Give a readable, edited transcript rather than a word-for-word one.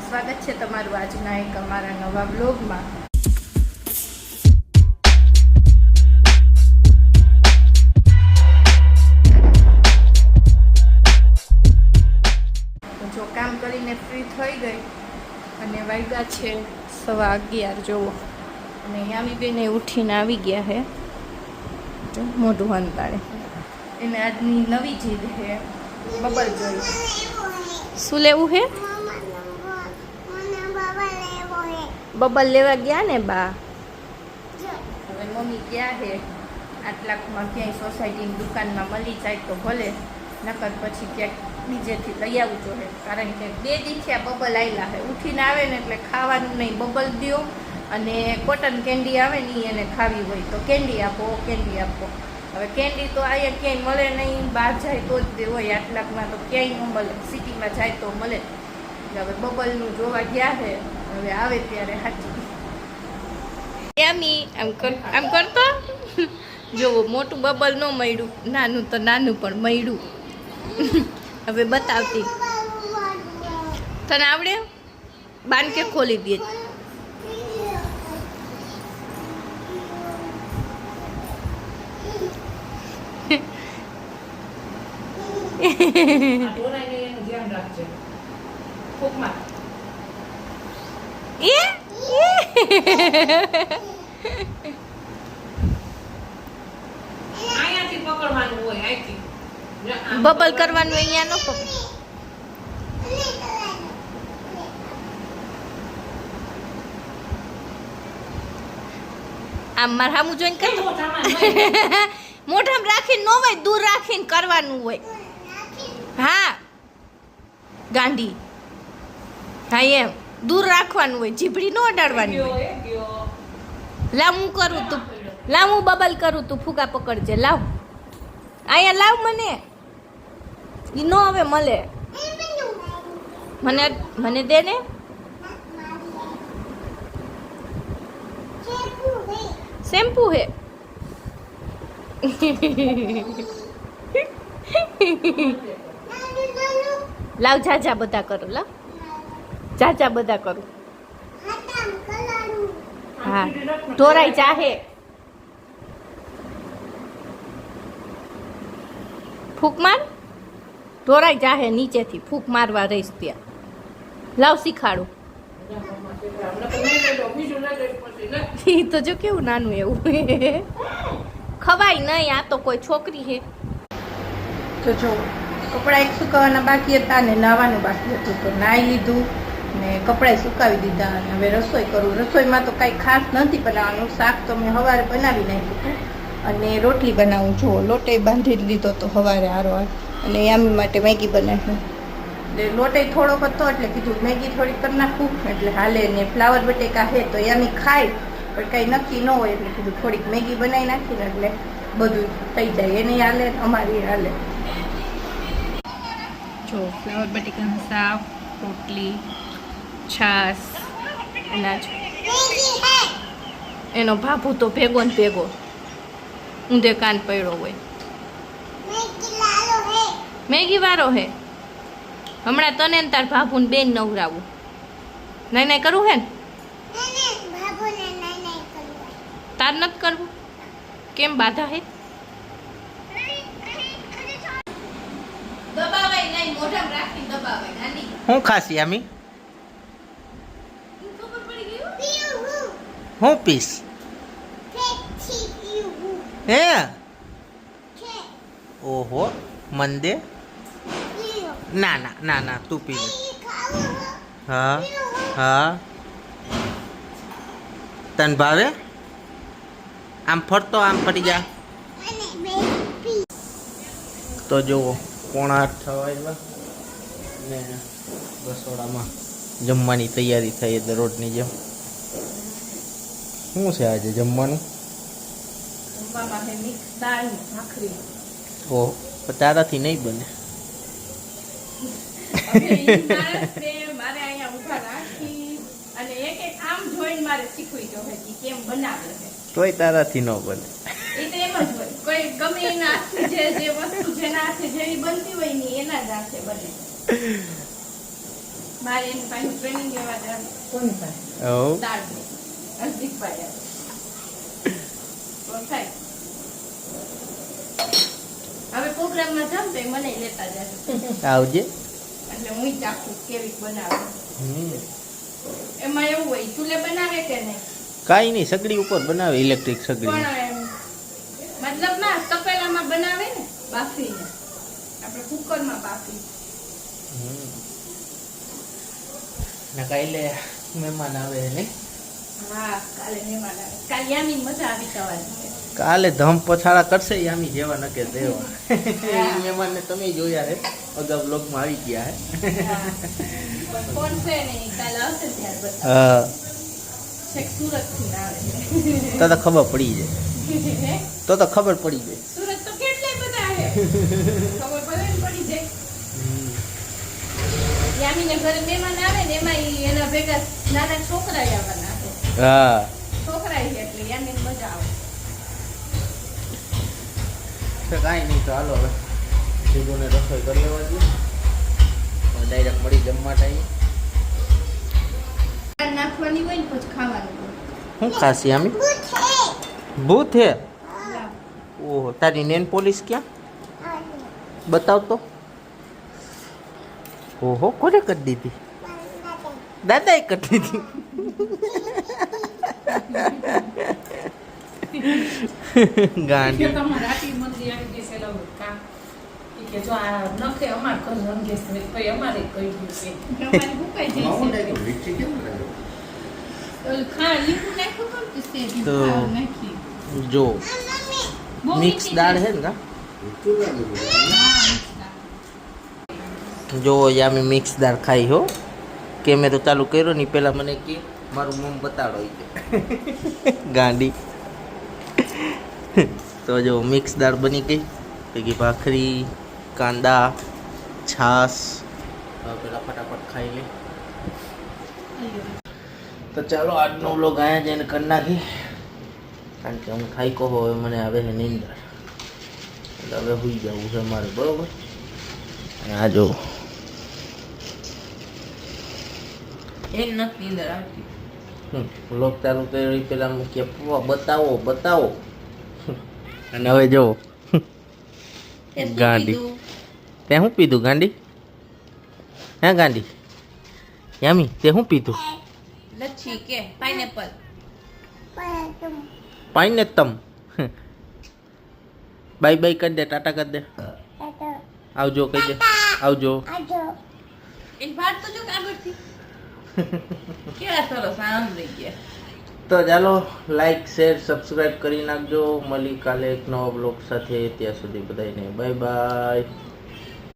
સ્વાગત છે તમારું આજના એક અમારા નવા બ્લોગમાં। જો કામ કરીને ફ્રી થઈ ગઈ અને વાગ્યા છે 11:15 જોવો અને યામી બેને ઉઠીને આવી ગયા છે મોઢું હંતાડે એને આજની નવી જીદ છે બબલ જોઈ। શું લેવું છે? બબલ લેવા ગયા ને બા। હવે મમ્મી ક્યાં છે આટલામાં ક્યાંય સોસાયટીની દુકાનમાં મળી જાય તો ભલે નકર પછી ક્યાંક બીજેથી લઈ આવવું જોઈએ કારણ કે 2 દિવસે બબલ આવેલા છે ઉઠીને આવે ને એટલે ખાવાનું નહીં બબલ દો અને કોટન કેન્ડી આવે ને એને ખાવી હોય તો કેન્ડી આપો કેન્ડી આપો। હવે કેન્ડી તો અહીંયા ક્યાંય મળે નહીં બહાર જાય તો જ હોય આટલાકમાં તો ક્યાંય ન મળે સિટીમાં જાય તો મળે એટલે હવે બબલનું જોવા ગયા છે હવે આવે ત્યારે સાચી યામી આમ કરતો જોવો મોટું બબલ ન મળ્યું નાનું તો નાનું પણ મળ્યું। હવે બતાવતી તને આવડે બાન કે ખોલી દે બબલ કરવાનું અહીંયા નો પકડ આમ માર હામું જોઈને કર મોઢામાં રાખીને ન હોય દૂર રાખીને કરવાનું હોય। હા ગાંધી હા એમ દૂર રાખવાનું હોય જીભડી ન અડાડવાની હોય। લાવ હું કરું તું લાવ હું બબલ કરું તું ફૂગા પકડજે લાવ અહીંયા લાવ મને ઈ નો હવે મળે મને દે ને શેમ્પુ હે લાવ ઝાઝા બધા કરું લાવ ઝાઝા બધા કરું હા ઢોરાઈ ચાહે ફૂક માર ઢોરાઈ જાહે નીચેથી ફૂક મારવા રહીશ ત્યાં લાવ શીખાડું તો જો કેવું નાનું એવું ખવાય નહીં આ તો કોઈ છોકરી છે। તો જો કપડાં એક સુકાવાના બાકી હતા ને નાવાનું બાકી હતું તો નાહી લીધું ને કપડાં સુકાવી દીધા અને હવે રસોઈ કરું। રસોઈમાં તો કાંઈ ખાસ નથી બનાવવાનું શાક તો મેં સવારે બનાવી નાખ્યું હતું અને રોટલી બનાવું જો લોટે બાંધી લીધો તો સવારે હારવાર અને યામી માટે મેગી બનાવ્યું એટલે લોટે થોડોક હતો એટલે કીધું મેગી થોડી કરી નાખું એટલે હાલે ને ફ્લાવર બટેકા છે તો યામી ખાય પણ કાંઈ નક્કી ન હોય એટલે કીધું થોડીક મેગી બનાવી નાખીને એટલે બધું થઈ જાય એને હાલે અમારી હાલે। જો ફ્લાવર બટેકાનું શાક રોટલી છાશ અનાજ એનો ભાભુ તો ભેગો ને ભેગો ઊંધે કાન પડ્યો હોય મેગી વાળો હે હમણાં તને ને તાર ભાભુ ને બેન નવરાવું નહીં નહીં કરવું હે ને તાર નથી કરવું કેમ બાધા હે દબાવાય નહીં મોઢામાં રાખી દબાવાય નાની હું ખાસી આમી હું પીસ હે ઓહો મંદે ના ના ના ના તું પી લે હા હા તન ભાવે આમ ફરતો આમ ફરી જા તો જુઓ 7:45 થવા આવ્યા ને રસોડામાં જમવાની તૈયારી થઈ દરરોજની જેમ। શું છે આજે જમવાનું? ઓ તારાથી નહીં બને મારે અહીંયા ઊભા રાખી અને એક એક આમ જોઈને મારે શીખવી જોઈએ કે કેમ બનાવે છે તોય તારાથી ન બને એ તો એમ જ હોય કોઈ ગમે એના જે વસ્તુ જેના હાથે જેવી બનતી હોય ને એના જ હાથે બને। મારે એની પાસે ટ્રેનિંગ લેવા જવાનું. કોની પાસે? ઓ દાળની. હર્ષિતભાઈ આવે. કોણ થાય? હવે પ્રોગ્રામમાં જાઉં તો એ મને લેતા જાય. આવજે. એટલે હું ચાખું કેવી બનાવે. હમ. એમાં એવું હોય ચૂલે બનાવે કે નહીં? કાંઈ નહીં, સગડી ઉપર બનાવે, ઇલેક્ટ્રિક સગડી. પણ એમ મતલબમાં તપેલામાં બનાવે ને બાફીને. આપણે કુકરમાં બાફી. ના કાલે મહેમાન આવે નહીં. હા કાલે મહેમાન આવે. કાલે યામી મજા આવી જવાની. કાલે ધમ પછાડા કરશે યામી જેવા ન કે તેવા. મહેમાનને તમે જોયા હે, અગાઉ બ્લોગમાં આવી ગયા હે. પણ કોણ છે નહીં કાલે આવશે ત્યારે બધા. હા, છેક સુરતથી આવે તો ખબર પડી જાય. છે. તો ખબર પડી જાય. સુરત તો કેટલાય બધા આવે. ખબર પડે ને પડી જાય. યામીને ઘરે મહેમાન આવે ને એમાં ઈ એના ભેગા નાના છોકરા આવવાના છે. હા, છોકરા છે એટલે યામીને મજા આવે. તો કાંઈ નહીં, તો હાલો હવે જીગુને રસોઈ કરી લેવા દઈએ. ડાયરેક્ટ મળી જમવા ટાઈમ. નાખવાની હોય ને પછી ખાવાનું હોય. શું ખાસી આમી? ભૂત હે? ઓહો, તારી નેન પોલીસ ક્યાં? બતાવ તો. ઓહો, કોને કરી દીધી? દાદાએ કરી દીધી. ગાંડી. તમારે આટલી મંદી આવી ગઈ છે લવ કામ. ઈ કે જો આ નખે અમાર ઘર રંગે છે કોઈ અમારે કહી ગયું છે. તમારી ભૂકાઈ જાય છે. ઓલું ખા લીંબુ નાખ્યું કોણ કે છે? તો ખાવ નાખી. જો બહુ મિક્સ મીઠી દાળ છે. છે ને કા? હા, મિક્સ દાળ. જો યામી મિક્સ દાળ ખાઈ હો. કેમેરો ચાલુ કર્યો ને પેલા મને કે મારું મોમ બતાડો ઈ કે. ગાંડી. તો જો મિક્સ દાળ બની ગઈ. ભેગી ભાખરી, કાંદા, છાશ. હવે પેલા ફટાફટ ખાઈ લે. તો ચાલો આજનો વ્લોગ અહીંયા જઈને કરી નાખી. કારણ કે હું થાક્યો હોય મને આવે છે નીંદર. એટલે હવે સુઈ જવું છે મારે, બરોબર. અને આ જો એ નથી નીંદર આવતી. વ્લોગ ચાલુ કર્યો પેલા કે બતાવો બતાવો. અને હવે જો તે શું ગાંડી. કીધું? તે શું પીધું ગાંડી? હે ગાંડી? યામી તે શું પીધું? લચ્છી કે પાઇનેપલ. પાઇનેતમ. બાય બાય કરી દે, ટાટા કરી દે. આવજો કહી દે. આવજો. એ ભાત તો જો કાગળથી. કેવા સરસ આનંદ લઈ ગયા. તો ચાલો લાઈક શેર સબસ્ક્રાઈબ કરી નાખજો. મળી કાલે એક નવા બ્લોગ સાથે. ત્યાં સુધી બધાને બાય બાય.